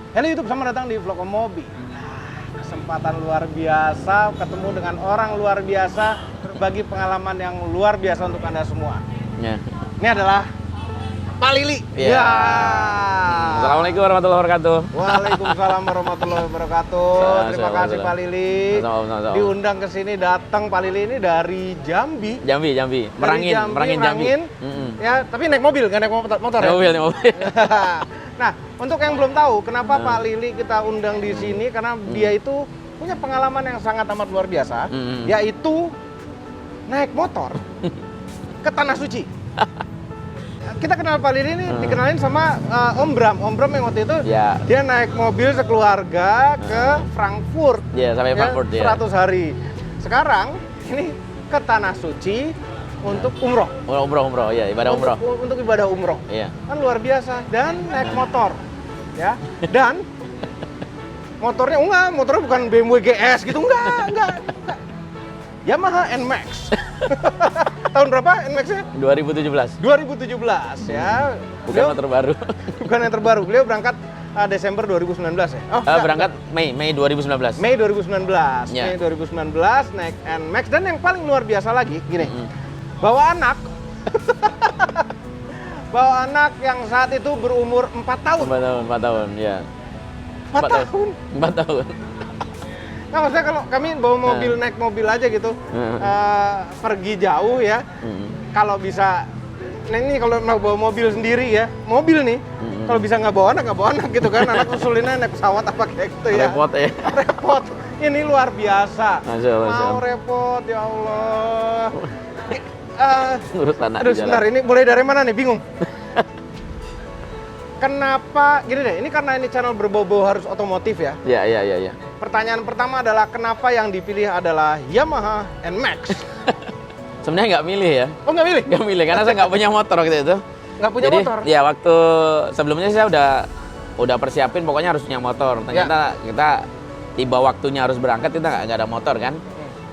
Halo YouTube, selamat datang di Vlog Om Mobi. Kesempatan luar biasa, ketemu dengan orang luar biasa, berbagi pengalaman yang luar biasa untuk Anda semua. Ya. Ini adalah Pak Lili. Ya. Assalamualaikum warahmatullahi wabarakatuh. Waalaikumsalam warahmatullahi wabarakatuh. Terima kasih Pak Lili. Sama-sama. Diundang ke sini, datang Pak Lili ini dari Jambi. Jambi. Merangin Jambi. Ya, tapi naik mobil, nggak naik motor ya? Naik mobil. Nah, untuk yang belum tahu, kenapa Pak Lili kita undang di sini, karena dia itu punya pengalaman yang sangat amat luar biasa, yaitu naik motor ke Tanah Suci. Kita kenal Pak Lili ini dikenalin sama Om Bram. Om Bram yang waktu itu dia naik mobil sekeluarga ke Frankfurt. Iya, sampai Frankfurt ya. 100 hari. Sekarang ini ke Tanah Suci untuk umroh. Umroh, ya, ibadah umroh. Untuk ibadah umroh. Iya. Kan luar biasa. Dan naik motor. Ya. Dan motornya motornya bukan BMW GS gitu, enggak. Yamaha NMAX. Tahun berapa NMAX-nya? 2017. 2017 ya. Bukan motor baru. Bukan yang terbaru. Beliau berangkat Desember 2019 ya? Berangkat Mei 2019. Mei 2019. Ya. Mei 2019 naik NMAX, dan yang paling luar biasa lagi gini. Bawa anak. Bawa anak yang saat itu berumur 4 tahun. 4 tahun, ya. 4 tahun. 4 tahun. Nah, maksudnya kalau kami bawa mobil, naik mobil aja gitu, pergi jauh ya, kalau bisa, nah ini kalau mau bawa mobil sendiri ya, mobil nih, kalau bisa nggak bawa anak gitu kan, anak usulinnya naik pesawat apa kayak gitu ya. Repot ya. Repot, ini luar biasa. Masya Allah. Mau repot, ya Allah. Ngurus anak Aduh di jalan. sebentar, ini mulai dari mana nih, bingung. Kenapa, gini deh, ini karena ini channel berbau-bau harus otomotif ya. Iya. Pertanyaan pertama adalah kenapa yang dipilih adalah Yamaha NMAX? Sebenarnya nggak milih ya. Oh, nggak milih? Nggak milih, karena saya nggak punya motor waktu itu. Nggak punya Jadi, motor? ya waktu sebelumnya saya udah persiapin, pokoknya harus punya motor. Ternyata kita tiba waktunya harus berangkat, kita nggak ada motor kan.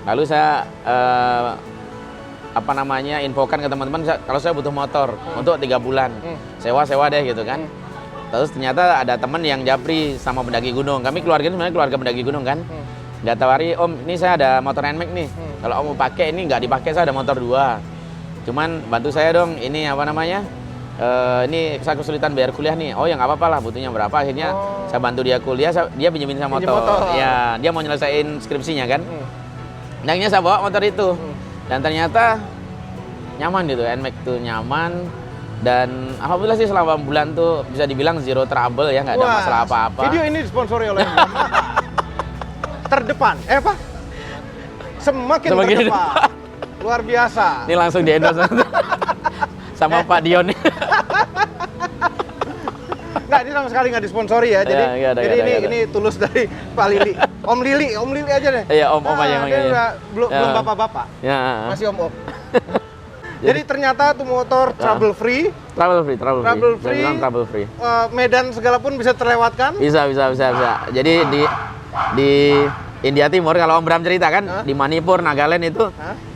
Lalu saya infokan ke teman-teman kalau saya butuh motor untuk 3 bulan. Sewa deh gitu kan. Terus ternyata ada teman yang japri sama pendaki gunung. Kami keluarga sebenarnya keluarga pendaki gunung kan. Nggak tawari, Om, ini saya ada motor NMAX nih. Kalau Om mau pakai, ini nggak dipakai, saya ada motor 2. Cuman bantu saya dong, ini ini saya kesulitan bayar kuliah nih. Oh ya nggak apa-apa lah, butuhnya berapa. Akhirnya saya bantu dia kuliah, dia pinjemin saya motor. Ya, dia mau nyelesain skripsinya kan. Dan akhirnya saya bawa motor itu. Dan ternyata nyaman gitu, NMAX tuh nyaman. Dan alhamdulillah sih selama bulan tuh bisa dibilang zero trouble ya, nggak ada masalah apa-apa. Video ini disponsori oleh Terdepan, Semakin terdepan. Luar biasa. Ini langsung di endorse sama Pak Dion. Nggak, ini sama sekali nggak disponsori ya. Jadi, ini tulus dari Pak Lili. Om Lili aja deh. Iya, Om aja. Belum bapak-bapak. Ya. Masih Om. Jadi ternyata tuh motor trouble free. Trouble free. Medan segala pun bisa terlewatkan. Bisa. Jadi di India Timur, kalau Om Bram cerita kan, di Manipur, Nagaland itu,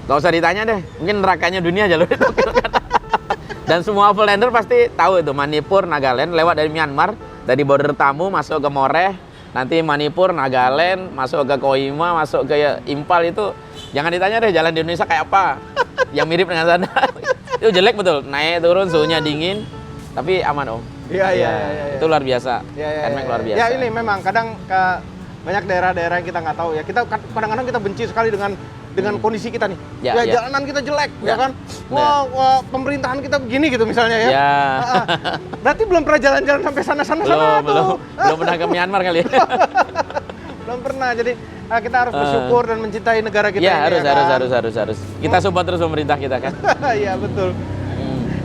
nggak usah ditanya deh. Mungkin nerakanya dunia jalur itu. Dan semua Overlander pasti tahu itu, Manipur, Nagaland, lewat dari Myanmar, dari border Tamu masuk ke Moreh, nanti Manipur, Nagaland, masuk ke Kohima, masuk ke Impal itu. Jangan ditanya deh jalan di Indonesia kayak apa. Yang mirip dengan sana. Itu jelek betul. Naik turun suhunya dingin, tapi aman Om. Iya. Itu luar biasa. NMAX luar biasa. Ya ini memang kadang banyak daerah-daerah yang kita nggak tahu ya. Kita kadang-kadang kita benci sekali dengan kondisi kita nih. Jalanan kita jelek, ya kan? Wah, pemerintahan kita begini gitu misalnya ya. Berarti belum pernah jalan-jalan sampai sana-sana belum pernah ke Myanmar kali ya. Belum pernah. Jadi kita harus bersyukur dan mencintai negara kita. Ya, harus. Kita support terus pemerintah kita kan. Iya, betul.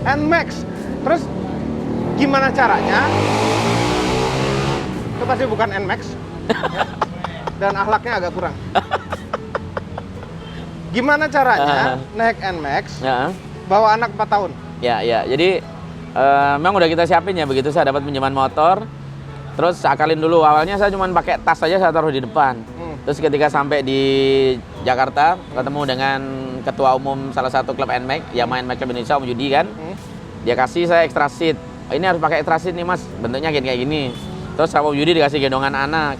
NMAX. Terus gimana caranya? Itu pasti bukan NMAX. Ya. Dan akhlaknya agak kurang. Gimana caranya naik NMAX bawa anak 4 tahun? Ya. Jadi memang udah kita siapin ya, begitu saya dapat pinjaman motor. Terus akalin dulu, awalnya saya cuma pakai tas saja, saya taruh di depan. Terus ketika sampai di Jakarta, ketemu dengan ketua umum salah satu klub NMAX, Yamaha NMAX Indonesia, Om Yudi kan. Dia kasih saya extra seat. Ini harus pakai extra seat nih Mas, bentuknya kayak gini. Terus sama Om Yudi dikasih gendongan anak.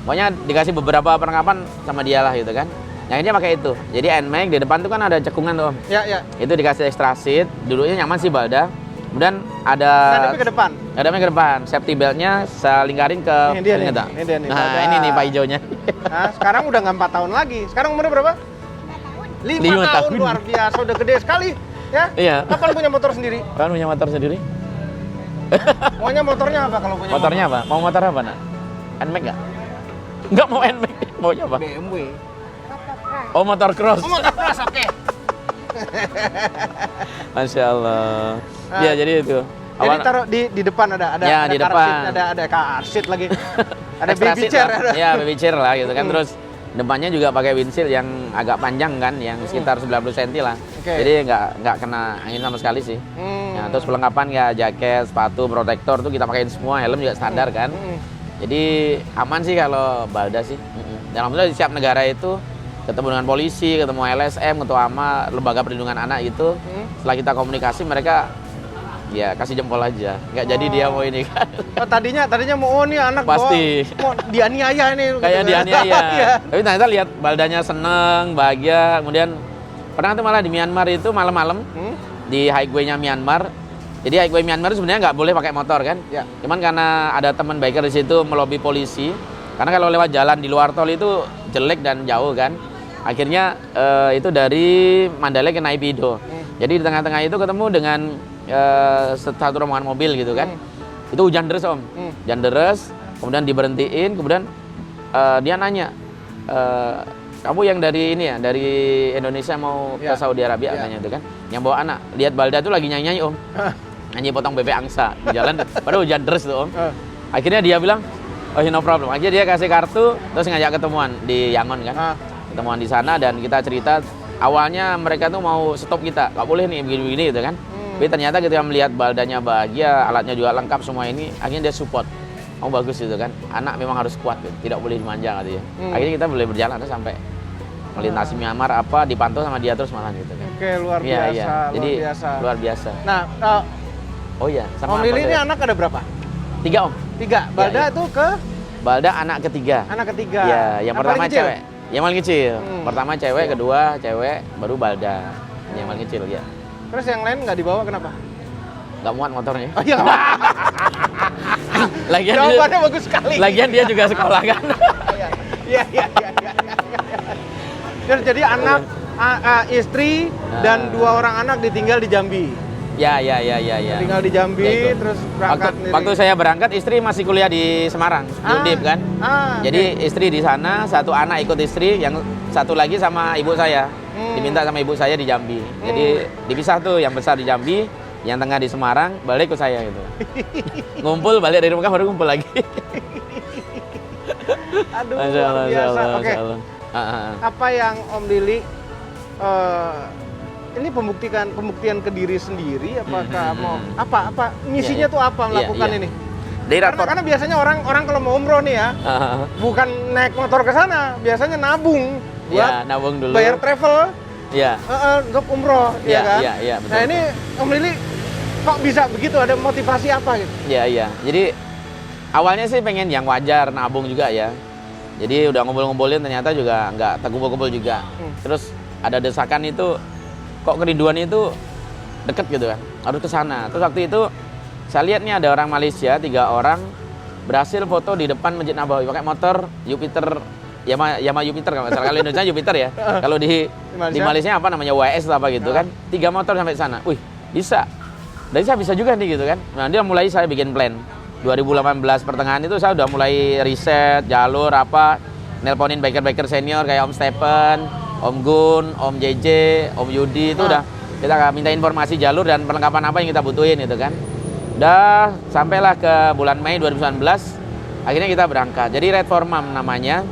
Pokoknya dikasih beberapa perlengkapan sama dia lah gitu kan. Yang ini pakai itu. Jadi NMAX di depan tuh kan ada cekungan tuh Om. Ya, ya. Itu dikasih extra seat, duduknya nyaman sih Balda. Kemudian ada Ngadepnya ke depan. ngadepnya ke depan. Safety beltnya saya lingkarin ke Ini dia nih. penyeta. Ini dia nih, Nah, Balda. ini nih Pak hijaunya. Nah, sekarang udah nggak 4 tahun lagi. Sekarang umurnya berapa? 5 5 tahun. tahun. Luar biasa, udah gede sekali. Ya? Iya. Kapan punya motor sendiri? Kan punya motor sendiri? Maunya motornya apa kalau punya Motornya apa? Mau motor apa, Nak? NMAX nggak? Nggak mau NMAX. Maunya apa? BMW. Oh, motor cross. Oh, motor keras, oke. Masya Allah. Ah. Ya, jadi itu. Jadi taruh di depan ada Ya, ada di car depan. seat, ada car seat lagi. Ada Extra baby seat chair. lah. Ada. Ya, baby chair lah gitu kan. Terus depannya juga pakai windshield yang agak panjang kan, yang sekitar 90 cm lah. Oke. Jadi nggak kena angin sama sekali sih. Hmm. Ya, terus perlengkapan ya jaket, sepatu, protektor tuh kita pakein semua, helm juga standar kan. Jadi aman sih kalau Balda sih. Dan alhamdulillah di setiap negara itu ketemu dengan polisi, ketemu LSM, ketua AMA, lembaga perlindungan anak itu. Setelah kita komunikasi mereka ya kasih jempol aja. Nggak jadi dia mau ini kan. Oh, tadinya mau nih anak Pasti. mau dianiaya nih. Kayak gitu. dianiaya. Iya. Tapi ternyata lihat Baldanya seneng, bahagia. Kemudian pernah tuh malah di Myanmar itu malam-malam di highway-nya Myanmar. Jadi highway Myanmar itu sebenarnya nggak boleh pakai motor kan. Ya. Cuman karena ada teman biker di situ melobi polisi. Karena kalau lewat jalan di luar tol itu jelek dan jauh kan. Akhirnya itu dari Mandalay ke Naypyidaw. Jadi di tengah-tengah itu ketemu dengan satu rombongan mobil gitu kan. Itu hujan deras Om. Hujan deras, kemudian diberhentiin, kemudian dia nanya, kamu yang dari ini ya, dari Indonesia mau ke Saudi Arabia katanya itu kan. Yang bawa anak, lihat Balda tuh lagi nyanyi-nyanyi Om. Nyanyi potong bebek angsa di jalan, padahal hujan deras tuh Om. Akhirnya dia bilang, oh no problem. Akhirnya dia kasih kartu, terus ngajak ketemuan di Yangon kan. Ketemuan di sana dan kita cerita, awalnya mereka tuh mau stop kita, nggak boleh nih begini-begini gitu kan. Tapi ternyata ketika melihat Baldanya bahagia, alatnya juga lengkap semua ini, akhirnya dia support. Oh bagus gitu kan, anak memang harus kuat, gitu. Tidak boleh dimanja katanya. Akhirnya kita boleh berjalan sampai melintasi Myanmar apa dipantau sama dia terus malah gitu kan. Oke, luar Iya, biasa. iya. Jadi Luar biasa. luar biasa. Nah, Oh iya, Om Lili ini anak ada berapa? 3 Om. 3. Balda Iya. itu ke Balda anak ketiga. anak ketiga. Iya, yang pertama paling kecil? cewek. Yang paling kecil. Pertama cewek, Iya. kedua cewek, baru Balda. Yang paling kecil ya. Terus yang lain nggak dibawa kenapa? Nggak muat motornya. Oh iya. Lagian Jawabannya bagus sekali. Lagian dia juga sekolah kan. Iya. Dan jadi anak, istri dan 2 orang anak ditinggal di Jambi. Ya. Tinggal di Jambi, Ya, itu. terus berangkat Waktu saya berangkat, istri masih kuliah di Semarang, di Undip kan. Jadi istri di sana, 1 anak ikut istri, yang 1 lagi sama ibu saya. Diminta sama ibu saya di Jambi. Jadi dipisah tuh, yang besar di Jambi, yang tengah di Semarang, balik ke saya gitu. Ngumpul, balik dari rumah baru ngumpul lagi. Aduh, Masya Allah, luar biasa. Masya Oke, Allah. apa yang Om Lili ini pembuktian ke diri sendiri? Apakah mau apa misinya tuh apa melakukan ini? Karena biasanya orang kalau mau umroh nih ya, bukan naik motor ke sana, biasanya nabung buat nabung dulu. bayar travel. Iya. Untuk umroh, ya kan? Iya, betul. Nah ini Om Lili kok bisa begitu? Ada motivasi apa gitu? Iya. Jadi awalnya sih pengen yang wajar, nabung juga ya. Jadi udah ngumpul-ngumpulin ternyata juga nggak terkumpul-kumpul juga. Terus ada desakan itu, kok kerinduan itu deket gitu kan, harus ke sana. Terus waktu itu saya lihat nih ada orang Malaysia, 3 orang berhasil foto di depan Masjid Nabawi pakai motor Jupiter. Yamaha Jupiter kalau misalnya, kalau Indonesia Jupiter ya. Kalau di Malaysia apa namanya YS atau apa gitu kan. 3 motor sampai sana. Wih, bisa. Dan saya bisa juga nih gitu kan. Nah, dia mulai saya bikin plan. 2018 pertengahan itu saya udah mulai riset jalur apa, nelponin biker-biker senior kayak Om Stephen, Om Gun, Om JJ, Om Yudi itu udah kita minta informasi jalur dan perlengkapan apa yang kita butuhin gitu kan. Udah sampailah ke bulan Mei 2019 akhirnya kita berangkat. Jadi Ride for Mom namanya.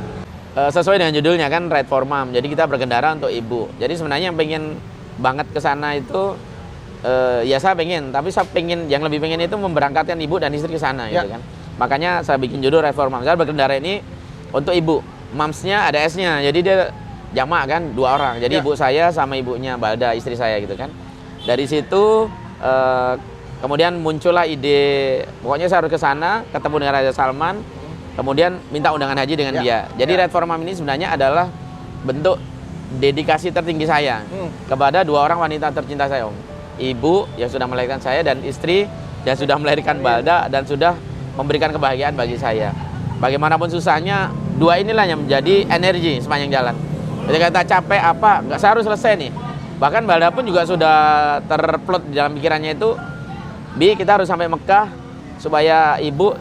Sesuai dengan judulnya kan Ride for Mom. Jadi kita berkendara untuk ibu. Jadi sebenarnya yang pengen banget ke sana itu ya saya pengen, tapi saya pengen yang lebih pengen itu memberangkatkan ibu dan istri ke sana gitu kan. Makanya saya bikin judul Ride for Mom. Saya berkendara ini untuk ibu. Momsnya ada S-nya. Jadi dia jamak kan 2 orang. Jadi ibu saya sama ibunya Balda, istri saya gitu kan. Dari situ Kemudian muncullah ide, pokoknya saya harus ke sana, ketemu dengan Raja Salman, kemudian minta undangan haji dengan dia. Jadi Red for Mom ini sebenarnya adalah bentuk dedikasi tertinggi saya kepada dua orang wanita tercinta saya, Om. Ibu yang sudah melahirkan saya dan istri yang sudah melahirkan Balda dan sudah memberikan kebahagiaan bagi saya. Bagaimanapun susahnya, dua inilah yang menjadi energi sepanjang jalan. Jadi kita capek apa, nggak saya harus selesai nih. Bahkan Balda pun juga sudah terplot di dalam pikirannya itu, Bi, kita harus sampai Mekah supaya ibu,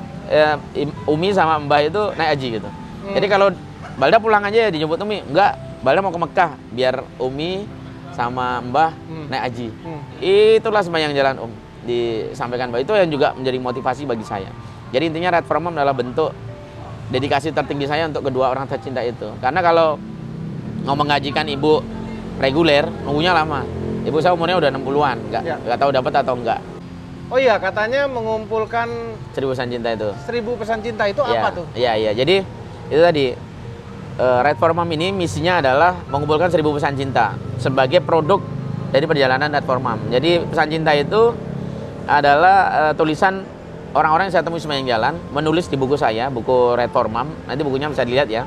Umi sama Mbah itu naik haji gitu. Jadi kalau Balda pulang aja ya dijemput Umi, enggak, Balda mau ke Mekah biar Umi sama Mbah naik haji. Itulah sepanjang jalan Om disampaikan, Mbah, itu yang juga menjadi motivasi bagi saya. Jadi intinya Red for Mom adalah bentuk dedikasi tertinggi saya untuk kedua orang tercinta itu. Karena kalau mau mengajikan ibu reguler, nunggunya lama. Ibu saya umurnya udah 60-an, nggak tahu dapat atau enggak. Oh iya, katanya mengumpulkan 1000 pesan cinta itu. 1000 pesan cinta itu apa tuh? Iya. Jadi itu tadi Red for Mom ini misinya adalah mengumpulkan 1000 pesan cinta sebagai produk dari perjalanan Red for Mom. Jadi pesan cinta itu adalah tulisan orang-orang yang saya temui sepanjang jalan menulis di buku saya, buku Red for Mom. Nanti bukunya bisa dilihat ya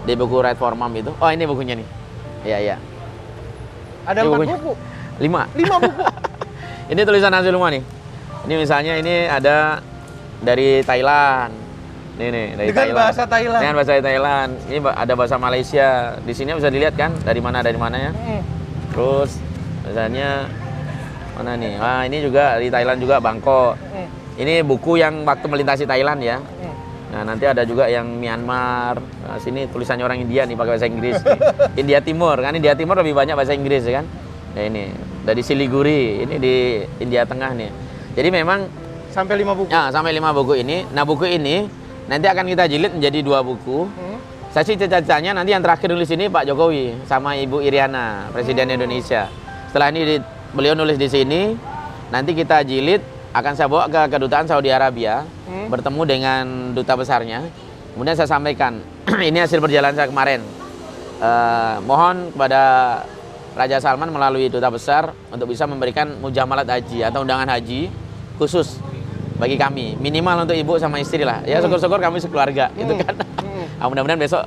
di buku Red for Mom itu. Oh, ini bukunya nih. Iya. Ada 4 buku. 5 buku. Ini tulisan hasil semua nih. Ini misalnya ini ada dari Thailand. Nih dari dengan Thailand. Bahasa Thailand. Dengan bahasa Thailand. Ini ada bahasa Malaysia. Di sini bisa dilihat kan dari mana ya. Terus misalnya mana nih? Wah, ini juga di Thailand juga, Bangkok. Ini buku yang waktu melintasi Thailand ya. Nah, nanti ada juga yang Myanmar. Nah, sini tulisannya orang India nih pakai bahasa Inggris. India Timur, kan India Timur lebih banyak bahasa Inggris ya kan. Nah, ini dari Siliguri, ini di India Tengah nih. Jadi memang sampai 5 buku. Ya, sampai 5 buku ini. Nah, buku ini nanti akan kita jilid menjadi 2 buku. Saya sih cita-citanya nanti yang terakhir nulis ini Pak Jokowi sama Ibu Iriana, Presiden Indonesia. Setelah ini beliau nulis di sini, nanti kita jilid, akan saya bawa ke kedutaan Saudi Arabia, bertemu dengan duta besarnya. Kemudian saya sampaikan, ini hasil perjalanan saya kemarin. Mohon kepada Raja Salman melalui duta besar untuk bisa memberikan mujamalat haji atau undangan haji khusus bagi kami, minimal untuk ibu sama istri lah. Ya syukur-syukur kami sekeluarga, gitu kan. Mudah-mudahan besok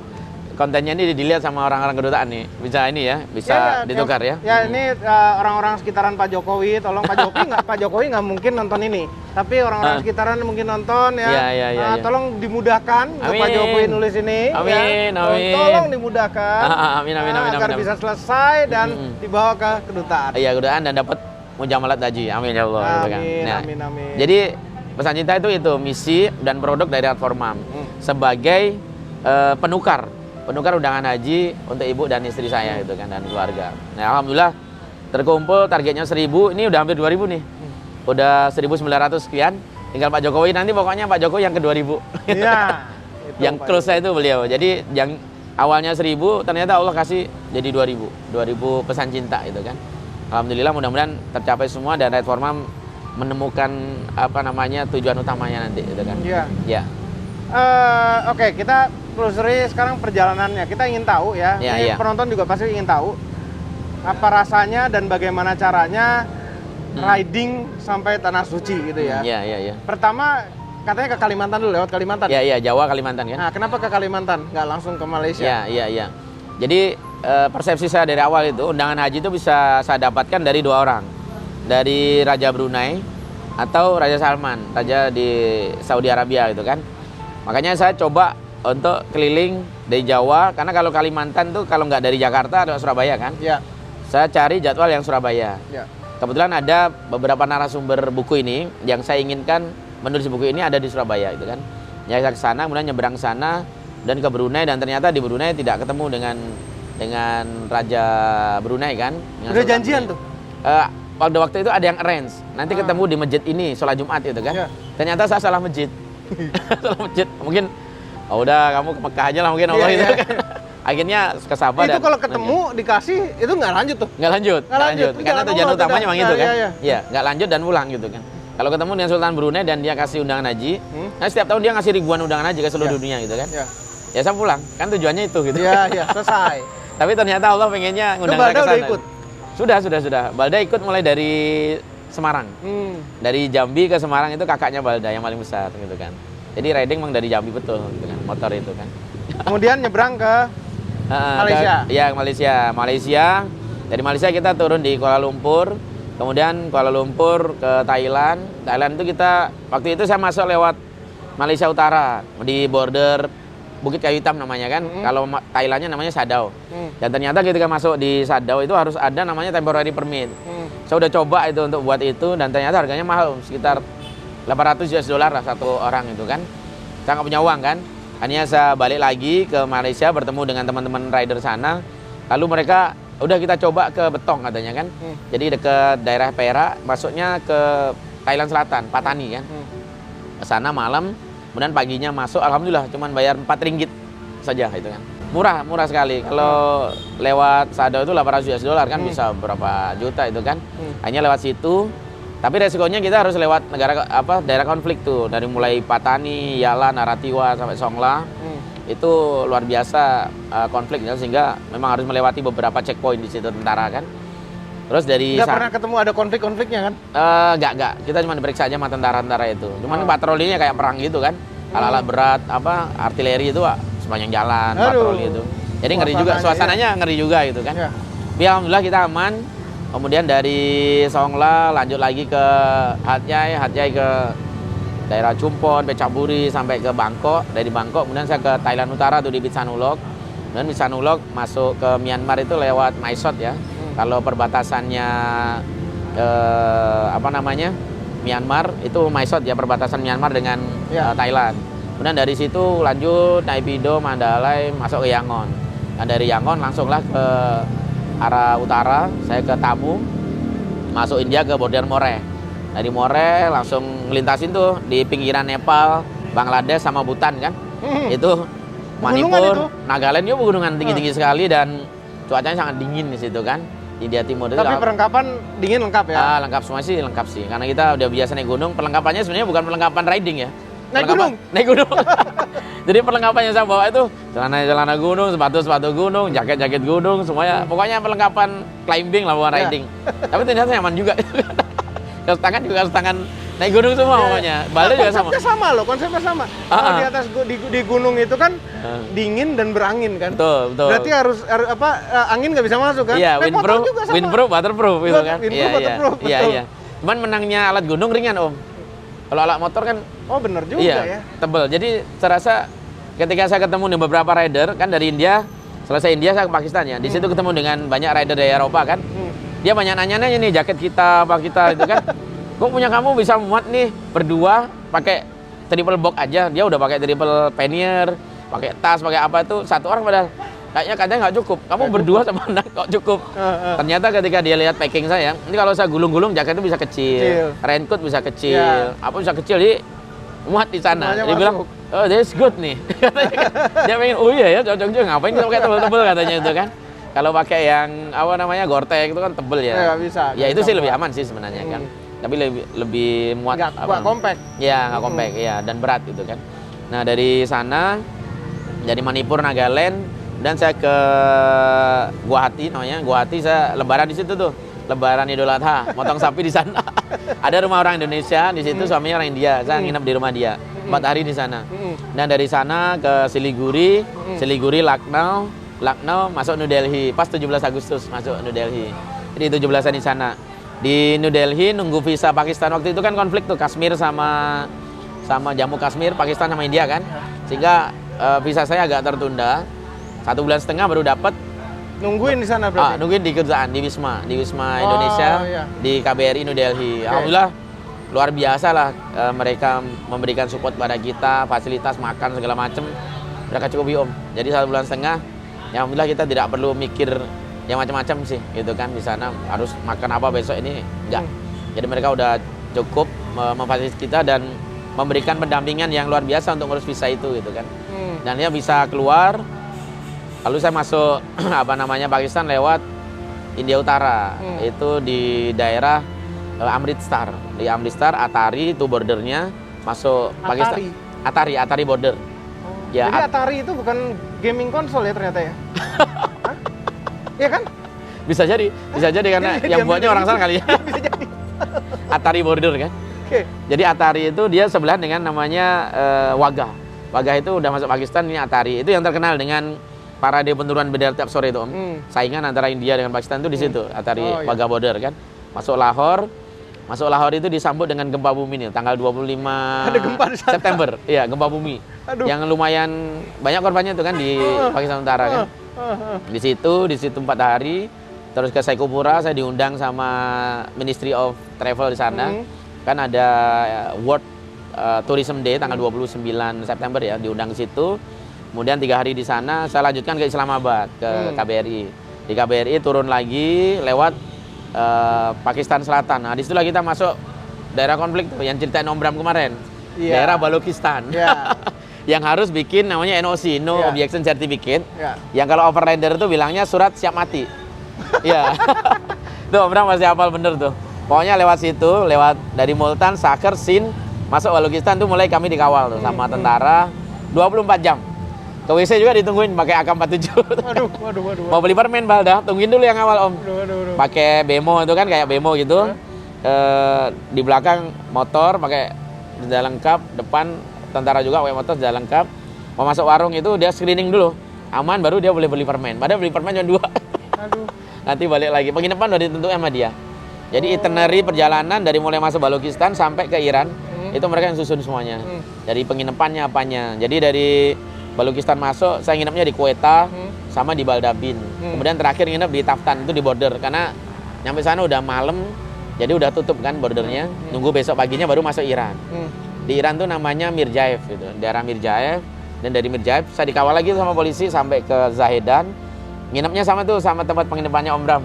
kontennya ini dilihat sama orang-orang kedutaan nih, bisa ini ya, bisa ditukar ya. Ya ini orang-orang sekitaran Pak Jokowi, tolong Pak Jokowi nggak mungkin nonton ini, tapi orang-orang sekitaran mungkin nonton ya. Ya. Tolong dimudahkan untuk Pak Jokowi nulis ini. Amin. Tolong dimudahkan. Amin. Agar bisa selesai dan dibawa ke kedutaan. Iya, kedutaan dan dapat mujamalat haji. Amin ya Allah. Amin. Jadi pesan cinta itu misi dan produk dari Red for Mom sebagai penukar undangan haji untuk ibu dan istri saya gitu kan, dan keluarga. Nah, alhamdulillah terkumpul targetnya 1000, ini udah hampir 2000 nih. Udah 1900 sekian. Tinggal Pak Jokowi nanti, pokoknya Pak Jokowi yang ke 2000. Iya. Yang close itu beliau. Jadi yang awalnya 1000 ternyata Allah kasih jadi 2000 pesan cinta itu kan. Alhamdulillah, mudah-mudahan tercapai semua dan Red for Mom menemukan tujuan utamanya nanti gitu kan. Iya. Oke, kita telusuri sekarang perjalanannya. Kita ingin tahu ya. Penonton juga pasti ingin tahu apa rasanya dan bagaimana caranya riding sampai Tanah Suci gitu ya. Iya. Pertama katanya ke Kalimantan dulu, lewat Kalimantan. Iya, Jawa, Kalimantan kan. Nah, kenapa ke Kalimantan? Nggak langsung ke Malaysia? Iya. Jadi persepsi saya dari awal itu, undangan haji itu bisa saya dapatkan dari 2 orang. Dari Raja Brunei atau Raja Salman, raja di Saudi Arabia gitu kan. Makanya saya coba untuk keliling dari Jawa, karena kalau Kalimantan tuh kalau nggak dari Jakarta atau Surabaya kan. Iya. Saya cari jadwal yang Surabaya. Iya. Kebetulan ada beberapa narasumber buku ini yang saya inginkan menulis buku ini ada di Surabaya gitu kan. Ya, saya ke sana, kemudian nyebrang sana dan ke Brunei, dan ternyata di Brunei tidak ketemu dengan Raja Brunei kan. Udah janjian tuh? Waktu itu ada yang arrange. Nanti ketemu di masjid ini sholat Jumat gitu kan. Ya. Ternyata saya salah masjid. Salah masjid. Mungkin udah kamu ke Mekah aja lah mungkin Allah itu kan. Akhirnya ke Sabah. Itu kalau ketemu dikasih itu nggak lanjut tuh? Nggak lanjut. Karena tujuan utamanya memang itu kan. Iya, nggak lanjut dan pulang gitu kan. Kalau ketemu dengan Sultan Brunei dan dia kasih undangan haji, nah setiap tahun dia ngasih ribuan undangan haji ke seluruh dunia gitu kan. Ya saya pulang, kan tujuannya itu gitu. Iya, selesai. Tapi ternyata Allah pengennya ngundang saya ke sana. Sudah. Balda ikut mulai dari Semarang. Dari Jambi ke Semarang itu kakaknya Balda yang paling besar gitu kan. Jadi riding memang dari Jambi betul gitu kan, motor itu kan. Kemudian nyebrang ke Malaysia. Iya, ke Malaysia. Dari Malaysia kita turun di Kuala Lumpur. Kemudian Kuala Lumpur ke Thailand. Thailand itu kita waktu itu saya masuk lewat Malaysia Utara di border Bukit Kayu Hitam namanya kan. Kalau Thailandnya namanya Sadao. Dan ternyata ketika masuk di Sadao itu harus ada namanya temporary permit. Saya udah coba itu untuk buat itu dan ternyata harganya mahal, sekitar 800 US dollar lah satu orang itu kan. Saya nggak punya uang kan. Akhirnya saya balik lagi ke Malaysia bertemu dengan teman-teman rider sana. Lalu mereka udah kita coba ke Betong katanya kan. Jadi dekat daerah Perak, masuknya ke Thailand Selatan, Patani kan. Ke sana malam, kemudian paginya masuk, alhamdulillah cuman bayar 4 ringgit saja itu kan. Murah sekali. Kalau lewat Sadao itu 800 US dollar kan bisa berapa juta itu kan. Hanya lewat situ. Tapi resikonya kita harus lewat daerah konflik tuh, dari mulai Patani, Yala, Naratiwa sampai Songla. Itu luar biasa konfliknya, sehingga memang harus melewati beberapa checkpoint di situ tentara kan. Terus dari nggak pernah ketemu ada konflik-konfliknya kan? Nggak. Kita cuma diperiksa aja sama tentara-tentara itu. Cuman patrolinya kayak perang gitu kan. Alat-alat berat, artileri itu sepanjang jalan, patroli itu. Jadi ngeri juga, suasananya ngeri juga gitu kan. Ya. Tapi alhamdulillah kita aman. Kemudian dari Songla lanjut lagi ke Hat Yai ke daerah Chumpon, Pecahburi sampai ke Bangkok. Dari Bangkok kemudian saya ke Thailand Utara tuh di Phitsanulok. Dan Phitsanulok masuk ke Myanmar itu lewat Mae Sot ya. Kalau perbatasannya Myanmar itu Mae Sot ya, perbatasan Myanmar dengan Thailand. Kemudian dari situ lanjut Naypyidaw, Mandalay masuk ke Yangon. Dan dari Yangon langsunglah ke arah utara, saya ke Tamu, masuk India ke border Moreh. Dari Moreh langsung ngelintasin tuh di pinggiran Nepal, Bangladesh sama Bhutan kan. Itu Manipur, Nagaland itu pegunungan tinggi-tinggi sekali dan cuacanya sangat dingin di situ kan. India Timur itu. Tapi perlengkapan dingin lengkap ya? Lengkap semua sih, lengkap sih. Karena kita udah biasa naik gunung, perlengkapannya sebenarnya bukan perlengkapan riding ya. Naik gunung. Jadi perlengkapannya saya bawa itu celana gunung, sepatu gunung, jaket gunung, semuanya. Pokoknya perlengkapan climbing lah, bukan riding. Tapi ternyata nyaman juga. Kaos tangan juga kaos tangan naik gunung semua pokoknya. Balda juga sama. Konsepnya sama. Kalau di atas di gunung itu kan dingin dan berangin kan. Betul. Berarti harus angin nggak bisa masuk kan? Iya, windproof, waterproof itu kan. Iya. Cuman menangnya alat gunung ringan Om. Kalau alat motor kan, bener juga ya. Tebel. Jadi saya rasa ketika saya ketemu dengan beberapa rider kan dari India, selesai India saya ke Pakistan ya. Di situ ketemu dengan banyak rider dari Eropa kan. Dia banyak nanya-nanya nih jaket kita, apa kita itu kan. Kok punya kamu bisa muat nih berdua pakai triple box aja. Dia udah pakai triple pannier, pakai tas, pakai apa itu satu orang padahal. Katanya nggak cukup. Kamu berdua sama anak kok cukup. Ternyata ketika dia lihat packing saya, ini kalau saya gulung-gulung jaket itu bisa kecil, raincoat bisa kecil, apa bisa kecil, jadi muat di sana. Dia bilang, oh that's good nih. Dia pengen, oh iya ya cocok juga, ngapain kita pakai tebel-tebel katanya itu kan. Kalau pakai yang Gore-Tex itu kan tebel ya. Ya itu sih lebih aman sih sebenarnya kan. Tapi lebih muat. Nggak compact. Ya nggak compact ya, dan berat gitu kan. Nah dari sana, dari Manipur, Nagaland, dan saya ke Guwahati namanya. Guwahati saya lebaran di situ tuh. Lebaran Idul Adha, motong sapi di sana. Ada rumah orang Indonesia di situ, suaminya orang India. Saya nginep di rumah dia. 4 hari di sana. Dan dari sana ke Siliguri, Lucknow masuk New Delhi. Pas 17 Agustus masuk New Delhi. Jadi 17-an di sana. Di New Delhi nunggu visa Pakistan. Waktu itu kan konflik tuh Kashmir sama Jammu Kashmir, Pakistan sama India kan. Sehingga visa saya agak tertunda. 1,5 bulan baru dapat. Nungguin di sana berarti? Nungguin di Kedutaan, di Wisma Indonesia, di KBRI New Delhi. Alhamdulillah luar biasa lah, mereka memberikan support pada kita, fasilitas makan segala macam. Mereka cukup Om. Jadi 1,5 bulan, ya alhamdulillah kita tidak perlu mikir yang macam-macam sih, gitu kan. Di sana harus makan apa besok ini, enggak. Jadi mereka udah cukup memfasilitasi kita dan memberikan pendampingan yang luar biasa untuk ngurus visa itu, gitu kan. Dan dia bisa keluar. Lalu saya masuk Pakistan lewat India Utara. Itu di daerah Amritsar. Di Amritsar, Atari itu bordernya masuk Pakistan. Atari border. Ya, jadi Atari itu bukan gaming konsol ya ternyata ya? Iya kan? Bisa jadi karena yang buatnya orang sana kali ya. Bisa jadi. Atari border kan. Oke. Jadi Atari itu dia sebelah dengan namanya Wagah. Wagah itu udah masuk Pakistan, ini Atari. Itu yang terkenal dengan parade penurunan bendera tiap sore itu, Om. Saingan antara India dengan Pakistan itu di situ, Atari Wagah border kan. Masuk Lahore itu disambut dengan gempa bumi nih, tanggal 25 Ada gempa di sana. September. Iya, gempa bumi. Aduh. Yang lumayan banyak korbannya itu kan di Pakistan Utara kan. Di situ 4 hari. Terus ke Saikupura, saya diundang sama Ministry of Travel di sana. Kan ada World Tourism Day tanggal 29 September ya, diundang ke situ. Kemudian 3 hari di sana, saya lanjutkan ke Islamabad, ke KBRI. Di KBRI turun lagi lewat Pakistan Selatan. Nah, disitulah kita masuk daerah konflik tuh, yang ceritain Om Bram kemarin. Daerah Balochistan. Yang harus bikin namanya NOC, No Objection Certificate. Yang kalau overlander itu bilangnya surat siap mati. Iya. Tuh Om Bram masih hafal bener tuh. Pokoknya lewat situ, lewat dari Multan, Sakher, Sindh, masuk Balochistan tuh mulai kami dikawal tuh sama tentara 24 jam. Ke WC juga ditungguin pakai AK-47. Waduh. Mau beli permen Balda, tungguin dulu yang awal Om. Pakai bemo itu kan, kayak bemo gitu. Di belakang motor pakai senjata lengkap, depan tentara juga pakai motor senjata lengkap. Mau masuk warung itu dia screening dulu. Aman baru dia boleh beli permen. Padahal beli permen cuma 2. Aduh. Nanti balik lagi. Penginapan udah ditentukan sama dia. Jadi itinerary perjalanan dari mulai masuk Balochistan sampai ke Iran itu mereka yang susun semuanya. Dari penginapannya apanya. Jadi dari Balochistan masuk, saya nginepnya di Quetta sama di Baldabin. Kemudian terakhir nginep di Taftan, itu di border. Karena nyampe sana udah malam, jadi udah tutup kan bordernya. Nunggu besok paginya baru masuk Iran. Di Iran tuh namanya Mirjaev gitu, daerah Mirjaev. Dan dari Mirjaev saya dikawal lagi sama polisi sampai ke Zahedan. Nginepnya sama tuh sama tempat penginapannya Om Bram.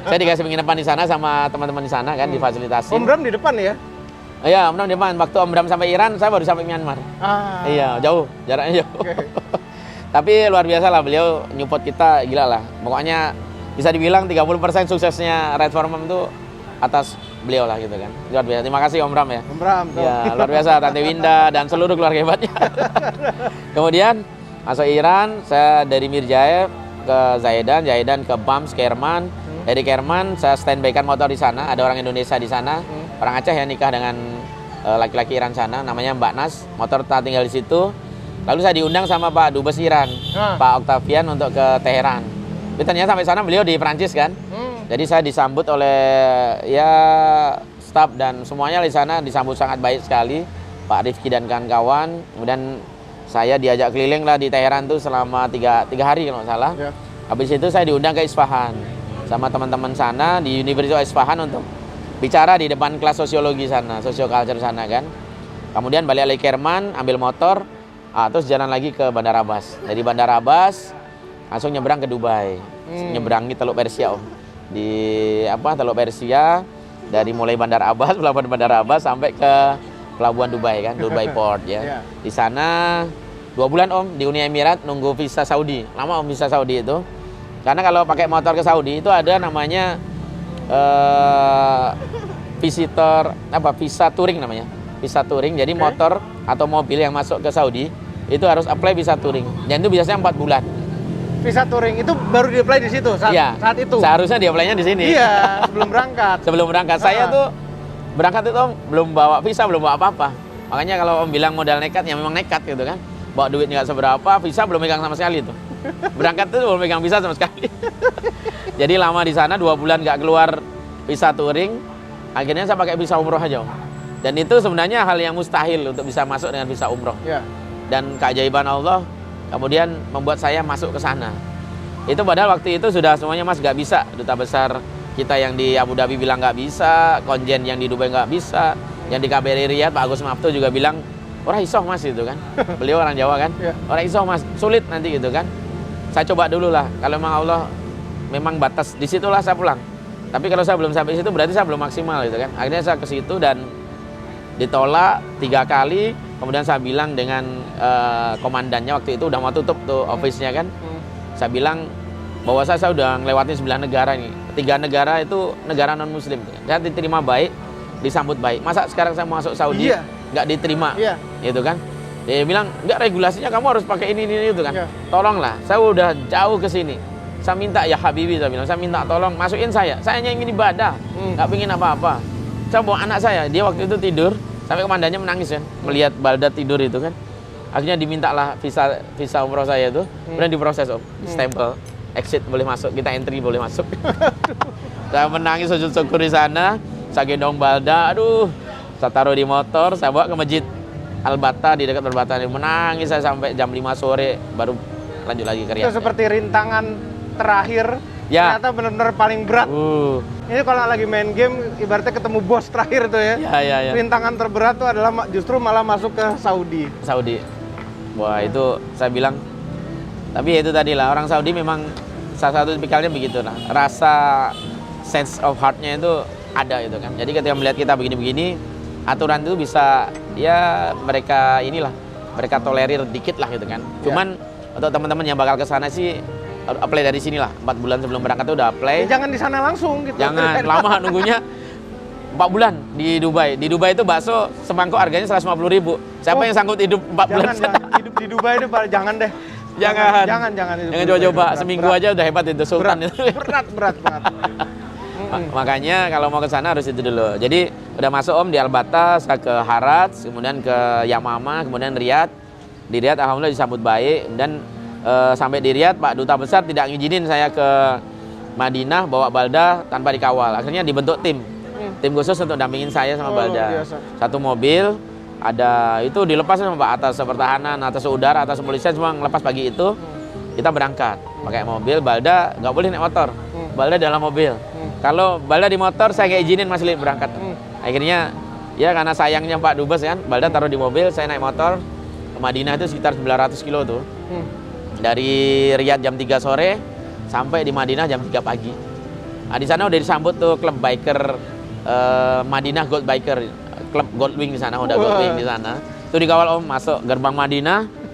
Saya dikasih penginapan di sana sama teman-teman di sana kan, difasilitasi. Om Bram di depan ya? Iya, Om Bram di depan. Waktu Om Bram sampai Iran, saya baru sampai Myanmar. Iya, jauh, jaraknya jauh. Tapi luar biasa lah, beliau nyupport kita, gila lah. Pokoknya bisa dibilang 30% suksesnya Red Forum itu atas beliau lah gitu kan. Luar biasa. Terima kasih Om Bram ya. Om Bram tuh. Ya, luar biasa Tante Winda dan seluruh keluarga hebatnya. Kemudian masuk Iran, saya dari Mirjaev ke Zahedan ke Bams, Kerman. Dari Kerman saya standby kan motor di sana, ada orang Indonesia di sana. Orang Aceh yang nikah dengan laki-laki Iran sana, namanya Mbak Nas. Motor tak tinggal di situ. Lalu saya diundang sama Pak Dubes Iran, Pak Octavian untuk ke Teheran. Tapi ternyata sampai sana beliau di Prancis kan. Jadi saya disambut oleh ya staf dan semuanya di sana disambut sangat baik sekali. Pak Rifki dan kawan-kawan. Kemudian saya diajak keliling lah di Teheran tuh selama 3 hari kalau nggak salah. Habis itu saya diundang ke Isfahan sama teman-teman sana di Universitas Isfahan untuk bicara di depan kelas sosiologi sana, sosioculture sana kan. Kemudian balik lagi Kerman, ambil motor, terus jalan lagi ke Bandar Abbas. Dari Bandar Abbas langsung nyebrang ke Dubai. Nyebrangi Teluk Persia Om. Di Teluk Persia dari mulai Bandar Abbas, pelabuhan Bandar Abbas sampai ke pelabuhan Dubai kan, Dubai Port ya. Di sana 2 bulan Om di Uni Emirat nunggu visa Saudi. Lama Om visa Saudi itu. Karena kalau pakai motor ke Saudi itu ada namanya visa touring namanya. Visa touring. Jadi motor atau mobil yang masuk ke Saudi itu harus apply visa touring. Dan itu biasanya 4 bulan. Visa touring itu baru di-apply di situ saat itu. Seharusnya di-apply-nya di sini. Iya, sebelum berangkat. Sebelum berangkat. Saya tuh berangkat itu Om belum bawa visa, belum bawa apa-apa. Makanya kalau Om bilang modal nekat, ya memang nekat gitu kan. Bawa duit nggak seberapa, visa belum megang sama sekali tuh. Berangkat tuh belum megang visa sama sekali. Jadi lama di sana 2 bulan nggak keluar visa touring. Akhirnya saya pakai visa umroh aja Om. Dan itu sebenarnya hal yang mustahil untuk bisa masuk dengan visa umroh. Dan keajaiban Allah kemudian membuat saya masuk ke sana. Itu padahal waktu itu sudah semuanya Mas nggak bisa. Duta besar kita yang di Abu Dhabi bilang nggak bisa, konjen yang di Dubai nggak bisa, yang di KBRI Riyadh Pak Agus Maftu juga bilang orang isoh Mas itu kan. Beliau orang Jawa kan. Orang isoh Mas, sulit nanti gitu kan. Saya coba dulu lah. Kalau memang Allah memang batas, disitulah saya pulang. Tapi kalau saya belum sampai situ berarti saya belum maksimal gitu kan. Akhirnya saya ke situ dan ditolak 3 kali. Kemudian saya bilang dengan komandannya waktu itu udah mau tutup tuh office-nya kan. Saya bilang bahwa saya udah ngelewatin 9 negara ini. 3 negara itu negara non muslim. Saya diterima baik, disambut baik. Masa sekarang saya mau masuk Saudi nggak diterima, gitu kan? Dia bilang nggak, regulasinya kamu harus pakai ini itu kan. Tolonglah, saya udah jauh ke sini. Saya minta ya Habibi, saya bilang, saya minta tolong masukin saya. Saya hanya ingin ibadah, nggak pingin apa-apa. saya bawa anak saya, dia waktu itu tidur, sampai komandannya menangis kan, melihat Balda tidur itu kan. Akhirnya dimintalah visa umroh saya itu, kemudian diproses Om, stempel, exit boleh masuk, kita entry boleh masuk. Saya menangis sujud syukur di sana, saya gendong Balda, aduh, saya taruh di motor, saya bawa ke masjid Al-Bata di dekat perbatasan. Menangis saya sampai jam 5 sore baru lanjut lagi ke Riyadh. Itu seperti rintangan terakhir, ya. ternyata benar-benar paling berat. Ini kalau lagi main game, ibaratnya ketemu bos terakhir tuh ya. Ya. Rintangan terberat tuh adalah justru malah masuk ke Saudi. Wah itu saya bilang, tapi ya itu tadi lah, orang Saudi memang salah satu tipikalnya begitu lah. Rasa sense of heart-nya itu ada gitu kan. Jadi ketika melihat kita begini-begini, aturan itu bisa ya mereka tolerir dikit lah gitu kan. Cuman untuk teman-teman yang bakal ke sana sih apply dari sini lah. 4 bulan sebelum berangkat tuh udah apply. Ya, jangan di sana langsung gitu. Jangan lama nunggunya. 4 bulan di Dubai. Di Dubai itu bakso semangkuk harganya 150.000. Siapa yang sanggup hidup 4 bulan? Jangan hidup di Dubai itu jangan deh. Jangan hidup coba-coba. Seminggu aja udah hebat itu sultan itu. Berat banget. Makanya kalau mau ke sana harus itu dulu. Jadi udah masuk Om di Al-Bata, saya ke Harats, kemudian ke Yamama, kemudian Riyadh. Di Riyadh alhamdulillah disambut baik, dan sampai di Riyadh Pak Duta Besar tidak ngizinin saya ke Madinah bawa Balda tanpa dikawal. Akhirnya dibentuk tim khusus untuk dampingin saya sama Balda. Satu mobil, ada itu dilepas sama Pak atas pertahanan, atas udara, atas kepolisian, semua ngelepas pagi itu. Kita berangkat pakai mobil, Balda nggak boleh naik motor. Balda dalam mobil. Kalau Balda di motor saya nggak izinin Mas Lid berangkat. Akhirnya ya karena sayangnya Pak Dubes kan, Balda taruh di mobil, saya naik motor ke Madinah itu sekitar 900 kilo tuh. Dari Riyadh jam 3 sore sampai di Madinah jam 3 pagi. Nah, di sana udah disambut tuh klub biker Madinah Gold Biker, klub Goldwing di sana, udah Goldwing di sana. Itu dikawal Om masuk gerbang Madinah.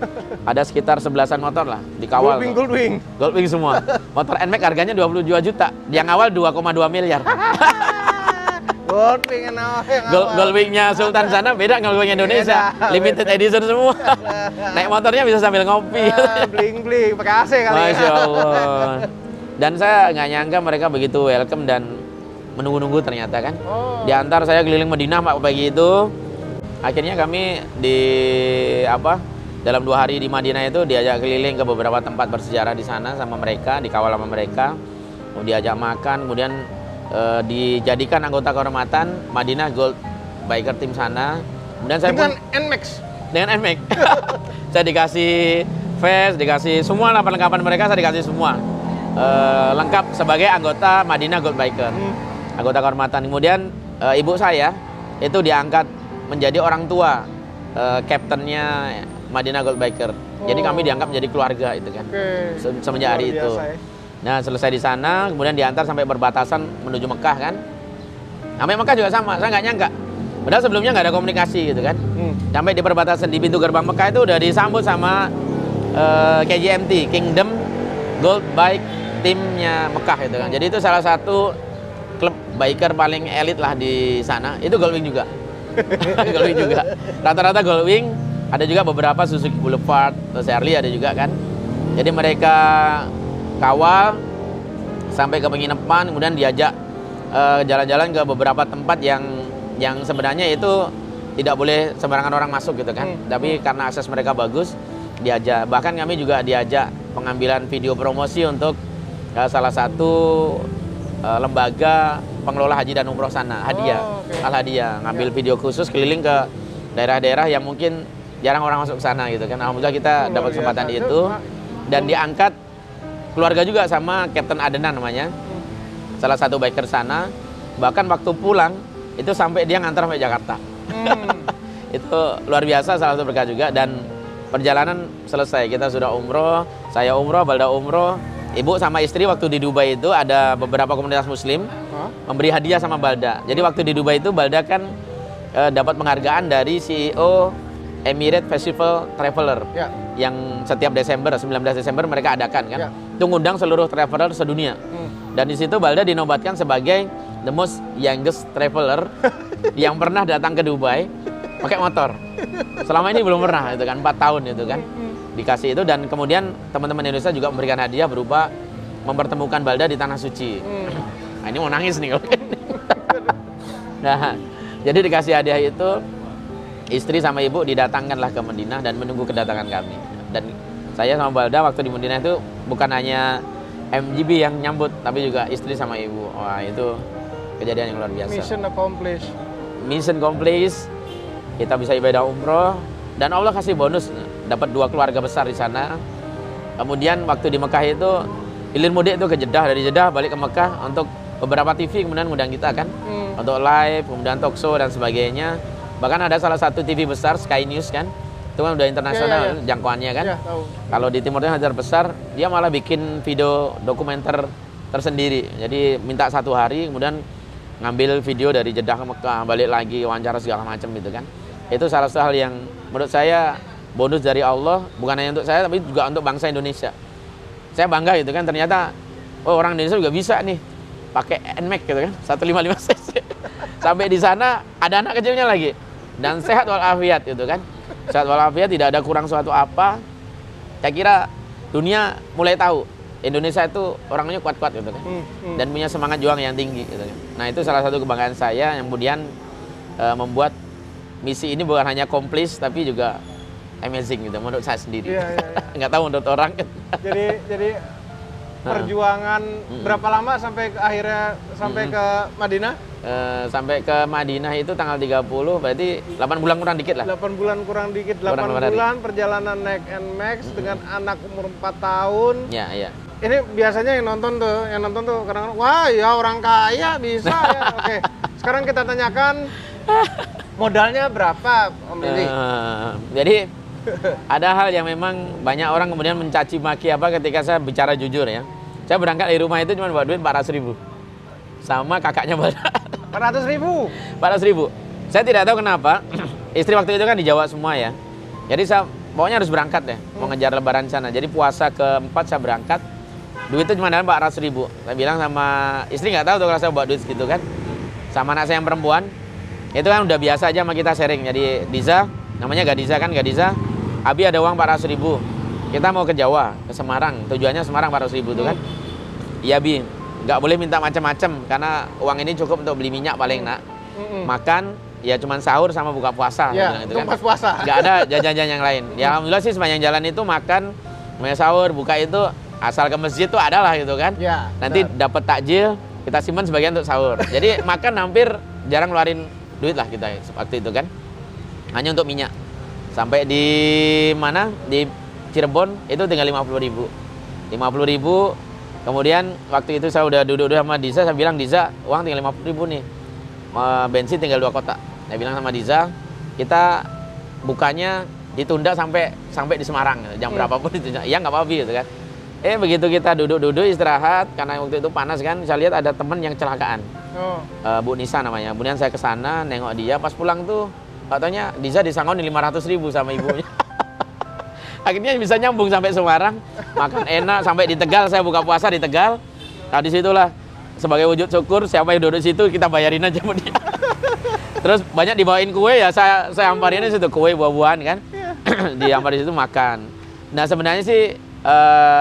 Ada sekitar 11-an motor lah dikawal. Goldwing semua. Motor NMAX harganya 22 juta. Yang awal 2,2 miliar. Goldwingnya Sultan sana beda dengan Goldwing Indonesia. Limited edition semua. Naik motornya bisa sambil ngopi. Bling-bling, pakai AC kali. Masya Allah. Dan saya nggak nyangka mereka begitu welcome dan menunggu-nunggu ternyata kan. Diantar saya keliling Madinah pagi itu. Akhirnya kami dalam 2 hari di Madinah itu diajak keliling ke beberapa tempat bersejarah di sana sama mereka, dikawal sama mereka, diajak makan, kemudian dijadikan anggota kehormatan Madinah Gold Biker Team sana. Kemudian saya dengan NMAX. Saya dikasih vest, dikasih semua lah perlengkapan mereka, saya dikasih semua lengkap sebagai anggota Madinah Gold Biker, anggota kehormatan. Kemudian ibu saya itu diangkat menjadi orang tua kaptennya Madinah Gold Biker. Jadi kami dianggap menjadi keluarga itu kan. Semenjak hari itu. Nah, selesai di sana, kemudian diantar sampai perbatasan menuju Mekah kan. Sampai Mekah juga sama, saya nggak nyangka. Padahal sebelumnya nggak ada komunikasi gitu kan. Sampai di perbatasan di pintu gerbang Mekah itu udah disambut sama KGMT, Kingdom Gold Bike timnya Mekah itu kan. Jadi itu salah satu klub biker paling elit lah di sana. Itu Goldwing juga. Goldwing juga. Rata-rata Goldwing, ada juga beberapa Suzuki Boulevard, terus Harley ada juga kan. Jadi mereka kawal sampai ke penginapan, kemudian diajak jalan-jalan ke beberapa tempat yang sebenarnya itu tidak boleh sembarangan orang masuk gitu kan. Tapi karena akses mereka bagus, diajak. Bahkan kami juga diajak pengambilan video promosi untuk salah satu lembaga pengelola haji dan umroh sana, Hadiah, Al-Hadiah, ngambil video khusus keliling ke daerah-daerah yang mungkin jarang orang masuk ke sana gitu kan. Alhamdulillah kita dapat kesempatan itu, dan diangkat keluarga juga sama Kapten Adenan namanya, salah satu biker sana. Bahkan waktu pulang itu sampai dia ngantar sampai Jakarta. Itu luar biasa, salah satu berkah juga. Dan perjalanan selesai, kita sudah umroh, saya umroh, Balda umroh. Ibu sama istri waktu di Dubai itu ada beberapa komunitas muslim memberi hadiah sama Balda. Jadi waktu di Dubai itu Balda kan dapat penghargaan dari CEO Emirates Festival Traveler yang setiap Desember, 19 Desember mereka adakan kan. Itu ngundang seluruh traveler sedunia. Dan di situ Balda dinobatkan sebagai the most youngest traveler yang pernah datang ke Dubai pakai motor. Selama ini belum pernah itu kan, 4 tahun itu kan. Dikasih itu, dan kemudian teman-teman Indonesia juga memberikan hadiah berupa mempertemukan Balda di Tanah Suci. Nah, ini mau nangis nih kalau Nah, jadi dikasih hadiah itu, istri sama ibu didatangkanlah ke Madinah dan menunggu kedatangan kami. Dan saya sama Balda waktu di Madinah itu bukan hanya MGB yang nyambut, tapi juga istri sama ibu. Wah, itu kejadian yang luar biasa. Mission accomplished. Mission accomplished. Kita bisa ibadah umroh dan Allah kasih bonus dapat 2 keluarga besar di sana. Kemudian waktu di Mekah itu Ilin mudik itu ke Jeddah, dari Jeddah balik ke Mekah untuk beberapa TV kemudian ngundang kita kan untuk live, kemudian talk show dan sebagainya. Bahkan ada salah satu TV besar Sky News kan, itu kan udah internasional jangkauannya kan. Tahu. Kalau di Timur Tengah Hajar besar, dia malah bikin video dokumenter tersendiri. Jadi minta 1 hari, kemudian ngambil video dari Jeddah ke Mekah, balik lagi wawancara segala macam gitu kan. Itu salah satu hal yang menurut saya bonus dari Allah, bukan hanya untuk saya tapi juga untuk bangsa Indonesia. Saya bangga gitu kan, ternyata orang Indonesia juga bisa nih pakai NMAX gitu kan, 155 cc. Sampai di sana ada anak kecilnya lagi dan sehat walafiat gitu kan. Sehat walafiat, tidak ada kurang suatu apa. Saya kira dunia mulai tahu Indonesia itu orangnya kuat-kuat gitu kan. Dan punya semangat juang yang tinggi gitu kan. Nah, itu salah satu kebanggaan saya yang kemudian membuat misi ini bukan hanya komplis tapi juga amazing gitu menurut saya sendiri. Nggak tahu menurut orang. Jadi perjuangan berapa lama sampai akhirnya sampai ke Madinah? Sampai ke Madinah itu tanggal 30, berarti 8 bulan kurang dikit lah. 8 bulan kurang dikit, 8 Kurang bulan perjalanan naik NMAX dengan anak umur 4 tahun. Ya, iya. Ini biasanya yang nonton tuh kadang-kadang, wah ya orang kaya bisa ya. Oke, sekarang kita tanyakan modalnya berapa Om Lili? Jadi ada hal yang memang banyak orang kemudian mencaci maki apa ketika saya bicara jujur ya. Saya berangkat dari rumah itu cuma bawa duit 400.000 sama kakaknya Balda. 400.000? 400.000. Saya tidak tahu kenapa. Istri waktu itu kan di Jawa semua ya. Jadi saya pokoknya harus berangkat ya, mau ngejar lebaran sana. Jadi puasa keempat saya berangkat. Duit itu cuma dalam 400.000. Saya bilang sama istri, nggak tahu tuh kalau saya bawa duit segitu kan. Sama anak saya yang perempuan. Itu kan udah biasa aja sama kita sharing. Jadi Diza, namanya Gadiza kan, Gadiza. Abi ada uang 400.000. Kita mau ke Jawa, ke Semarang. Tujuannya Semarang 400.000 itu kan. Iya Bi, nggak boleh minta macam-macam karena uang ini cukup untuk beli minyak paling nak. Makan ya cuman sahur sama buka puasa. Ya, itu kan. pas puasa. Nggak ada jajan-jajan yang lain. Ya alhamdulillah sih sepanjang jalan itu makan, sahur, buka itu asal ke masjid tuh ada lah gitu kan. Ya, nanti dapat takjil, kita simpan sebagian untuk sahur. Jadi makan hampir jarang ngeluarin duit lah kita waktu itu kan. Hanya untuk minyak. Sampai di mana? Di Cirebon itu tinggal 50.000. 50.000. Kemudian waktu itu saya udah duduk sama Diza, saya bilang Diza, uang tinggal 50.000 nih. Bensin tinggal 2 kotak. Saya bilang sama Diza, kita bukanya ditunda sampai di Semarang jam berapapun itu. Ya nggak apa-apa gitu kan. Begitu kita duduk istirahat karena waktu itu panas kan, saya lihat ada teman yang kecelakaan. Bu Nisa namanya. Kemudian saya ke sana nengok dia, pas pulang tuh katanya Diza disangoni 500.000 sama ibunya. Akhirnya bisa nyambung sampai Semarang, makan enak sampai di Tegal, saya buka puasa di Tegal. Nah disitulah sebagai wujud syukur siapa yang duduk situ kita bayarin aja sama dia. Terus banyak dibawain kue ya saya hamparin di situ kue buah-buahan kan. Dihampar di situ makan. Nah sebenarnya sih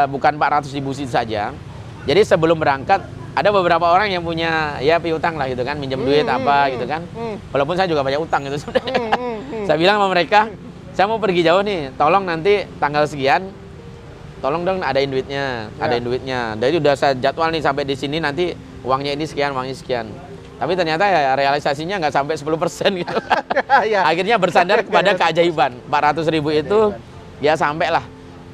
bukan 400.000 situ saja. Jadi sebelum berangkat ada beberapa orang yang punya ya piutang lah gitu kan, minjem duit apa gitu kan. Walaupun saya juga banyak utang gitu sebenarnya. Saya bilang sama mereka, saya mau pergi jauh nih, tolong nanti tanggal sekian, tolong dong adain duitnya, adain duitnya. Jadi udah saya jadwal nih sampai di sini nanti uangnya ini sekian, uangnya sekian. Tapi ternyata ya realisasinya nggak sampai 10% gitu. Akhirnya bersandar kepada keajaiban. 400.000 itu ya sampailah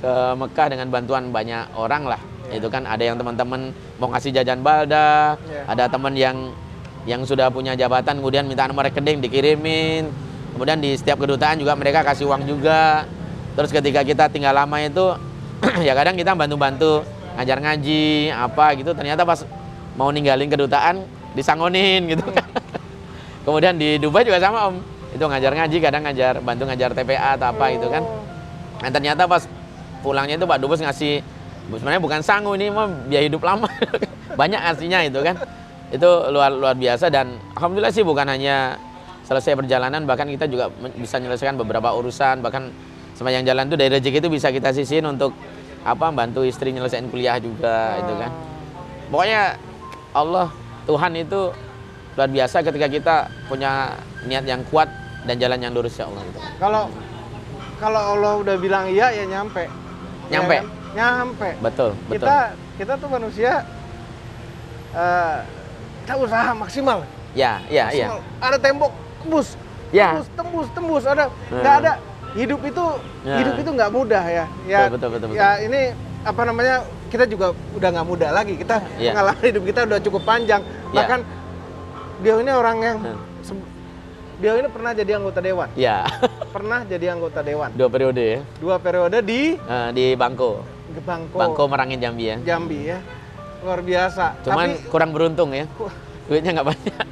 ke Mekah dengan bantuan banyak orang lah. Itu kan ada yang teman-teman mau ngasih jajan Balda, ada teman yang sudah punya jabatan kemudian minta nomor rekening dikirimin. Kemudian di setiap kedutaan juga mereka kasih uang juga. Terus ketika kita tinggal lama itu ya kadang kita bantu-bantu ngajar ngaji apa gitu. Ternyata pas mau ninggalin kedutaan disangonin gitu kan. Kemudian di Dubai juga sama Om. Itu ngajar ngaji, kadang bantu ngajar TPA atau apa gitu kan. Dan ternyata pas pulangnya itu Pak Dubes ngasih, sebenarnya bukan sangu ini mah biaya hidup lama. Banyak aslinya itu kan. Itu luar biasa dan alhamdulillah sih bukan hanya selesai perjalanan, bahkan kita juga bisa menyelesaikan beberapa urusan, bahkan sepanjang jalan tuh dari rezeki itu bisa kita sisihin untuk bantu istri nyelesain kuliah juga itu kan. Pokoknya Allah, Tuhan itu luar biasa ketika kita punya niat yang kuat dan jalan yang lurus ya Allah gitu. Kalau Allah udah bilang iya ya nyampe. Nyampe. Ya kan? Nyampe. Betul. Kita tuh manusia kita usaha maksimal. Ya. Ada tembok tembus. Ya. Tembus. Nggak ada hidup itu nggak mudah ya. Ya Betul. Ya ini apa namanya, kita juga udah nggak muda lagi, kita pengalaman hidup kita udah cukup panjang. Bahkan dia ini orang yang dia ini pernah jadi anggota dewan. Ya. Pernah jadi anggota dewan. 2 periode ya. 2 periode di Bangko. Bangko Merangin Jambi ya. Jambi ya. Luar biasa. Cuman tapi kurang beruntung ya. Duitnya nggak banyak.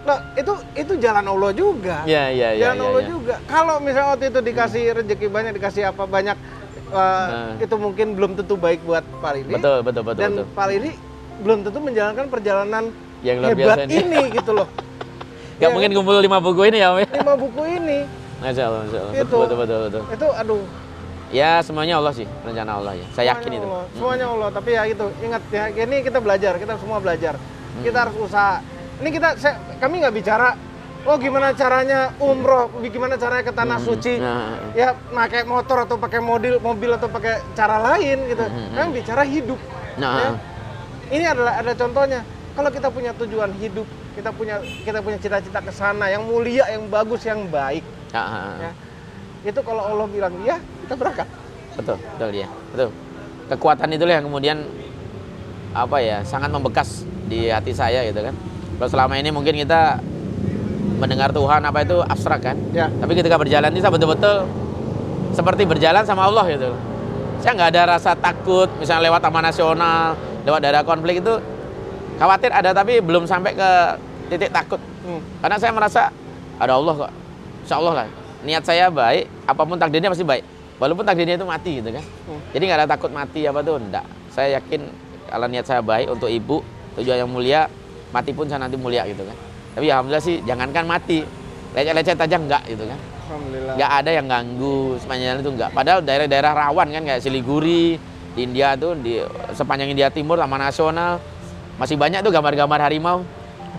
loh, itu jalan Allah juga. Iya. Jalan Allah juga. Kalau misalnya waktu itu dikasih rezeki banyak, dikasih apa banyak, itu mungkin belum tentu baik buat Pak Lili. Betul. Dan Pak Lili belum tentu menjalankan perjalanan yang luar hebat biasa ini gitu loh. Gak mungkin kumpul 5 buku ini ya Om ya. 5 buku ini. Masya Allah. Itu. Betul. Itu aduh. Ya semuanya Allah sih, rencana Allah ya. Saya yakin itu. Semuanya Allah, tapi ya itu, ingat ya, ini kita belajar, kita semua belajar. Kita harus usaha. Ini kami nggak bicara, oh gimana caranya umroh, gimana caranya ke tanah suci, ya pakai motor atau pakai mobil atau pakai cara lain gitu. Kami bicara hidup. Ya. Ini ada contohnya. Kalau kita punya tujuan hidup, kita punya cita-cita ke sana yang mulia, yang bagus, yang baik. Ya. Itu kalau Allah bilang ya, kita berangkat. Betul. Kekuatan itulah yang kemudian sangat membekas di hati saya gitu kan. Kalau selama ini mungkin kita mendengar Tuhan itu abstrak kan. Ya. Tapi ketika berjalan ini saya betul-betul seperti berjalan sama Allah gitu. Saya nggak ada rasa takut, misalnya lewat taman nasional, lewat daerah konflik itu khawatir ada, tapi belum sampai ke titik takut. Karena saya merasa ada Allah kok. Insya Allah lah. Niat saya baik, apapun takdirnya pasti baik. Walaupun takdirnya itu mati gitu kan. Jadi nggak ada takut mati enggak. Saya yakin kalau niat saya baik untuk ibu, tujuan yang mulia, mati pun saya nanti mulia gitu kan. Tapi alhamdulillah sih jangankan mati, lecet-lecet aja enggak gitu kan. Alhamdulillah. Nggak ada yang ganggu sepanjang jalan itu enggak. Padahal daerah-daerah rawan kan kayak Siliguri, di India tuh, di sepanjang India Timur, Taman Nasional, masih banyak tuh gambar-gambar harimau.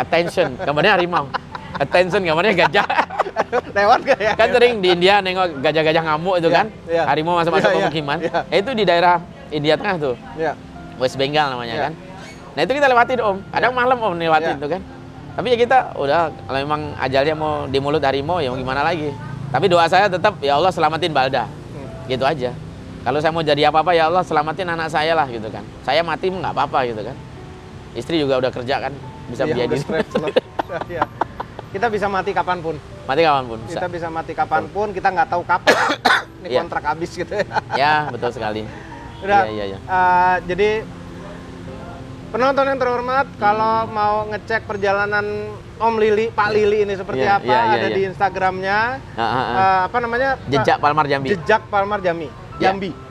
Attention, gambarnya harimau. Attention, gambarnya gajah. Lewat gak ya? Kan sering di India nengok gajah-gajah ngamuk itu kan. Harimau masuk-masuk pemukiman. Nah itu di daerah India Tengah tuh. West Bengal namanya kan. Nah itu kita lewatin Om. Kadang malam Om lewatin itu kan. Tapi ya kita udah, kalau memang ajalnya mau di mulut harimau ya mau gimana lagi. Tapi doa saya tetap ya Allah selamatin Balda. Gitu aja. Kalau saya mau jadi apa-apa ya Allah selamatin anak saya lah gitu kan. Saya mati nggak apa-apa gitu kan. Istri juga udah kerja kan, bisa biayain. Kita bisa mati kapanpun. Mati kapanpun. Kita bisa mati kapanpun, kita nggak tahu kapan ini kontrak habis gitu ya. Ya, betul sekali. Udah, jadi penonton yang terhormat, kalau mau ngecek perjalanan Om Lili, Pak Lili ini seperti apa, ada di Instagramnya. Apa namanya? Jejak Palmar Jambi. Jejak Palmar Jambi.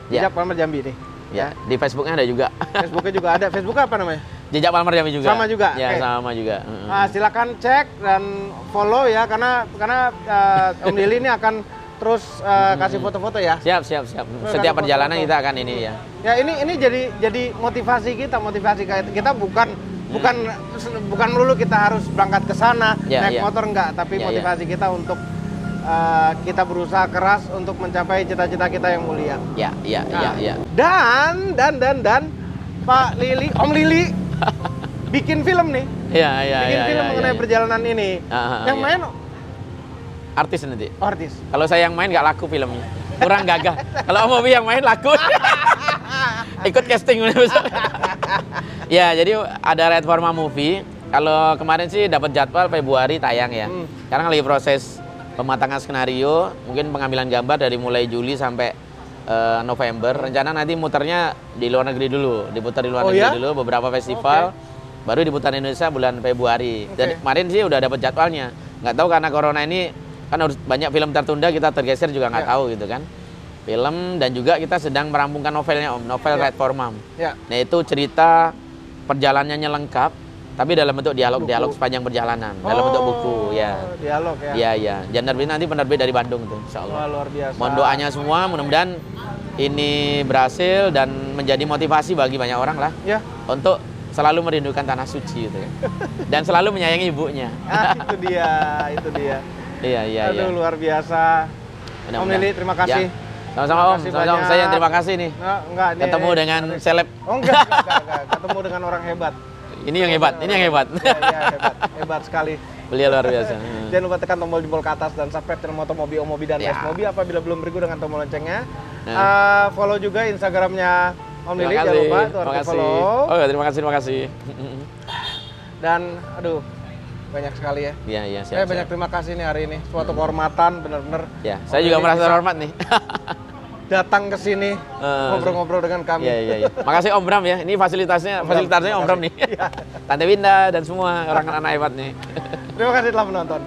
Jejak Palmar Jambi nih. Ya, di Facebooknya ada juga. Facebooknya juga ada. Facebooknya apa namanya? Jejak Palmar Jambi juga. Sama juga. Ya, sama juga. Silakan cek dan follow ya, karena Om Lili ini akan terus kasih foto-foto ya. Siap. Setiap perjalanan kita akan ini ya. Ya ini jadi motivasi kita bukan melulu kita harus berangkat ke sana naik motor enggak, tapi motivasi kita untuk kita berusaha keras untuk mencapai cita-cita kita yang mulia. Ya. Dan Pak Lili, Om Lili bikin film nih. Bikin film mengenai perjalanan ini. Yang main artis nanti. Artis. Kalau saya yang main nggak laku filmnya. Kurang gagah. Kalau Om Obi yang main laku. Ikut casting. Ya, jadi ada Red Forma Movie. Kalau kemarin sih dapat jadwal Februari tayang ya. Sekarang lagi proses pematangan skenario, mungkin pengambilan gambar dari mulai Juli sampai November. Rencana nanti muternya di luar negeri dulu, diputar di luar negeri dulu beberapa festival. Baru diputar di Indonesia bulan Februari. Dan kemarin sih udah dapat jadwalnya. Nggak tahu karena corona ini kan harus banyak film tertunda, kita tergeser juga nggak tahu gitu kan. Film dan juga kita sedang merampungkan novelnya Om, novel Red Forma. Nah itu cerita perjalanannya lengkap, tapi dalam bentuk dialog sepanjang perjalanan, dalam bentuk buku ya. Dialog ya. Iya. Dan nanti penerbit dari Bandung tuh, insya Allah. Luar biasa. Mohon doanya semua, mudah-mudahan ini berhasil dan menjadi motivasi bagi banyak orang lah. Untuk selalu merindukan tanah suci gitu kan. Dan selalu menyayangi ibunya. Itu dia, itu dia. Iya. Aduh, luar biasa. Om Mudah-mudahan. Lili, terima kasih. Ya. Sama-sama Om, Terima kasih sama-sama. banyak. Saya yang terima kasih nih. Enggak, ini Ketemu dengan seleb. Oh enggak. Ketemu dengan orang hebat. Ini yang hebat, ini yang hebat. Iya, hebat sekali. Beliau luar biasa. Jangan lupa tekan tombol jempol ke atas dan subscribe channel Motomobi, Om Mobi, dan Ya. Mas Mobi apabila belum beriku dengan tombol loncengnya. Nah. Follow juga Instagramnya Om Lili, Terima jangan kasih. lupa tuh Terima harus kasih. follow. Oh, terima kasih. Dan aduh, banyak sekali ya. Iya, Saya siap. banyak terima kasih nih hari ini. Suatu kehormatan bener-bener. Ya, saya Om juga Lili merasa bisa terhormat nih. datang ke sini ngobrol-ngobrol dengan kami. Iya. Makasih Om Bram ya. Ini fasilitasnya Om Bram nih. Iya. Tante Winda dan semua orang anak hebat nih. Terima kasih telah menonton.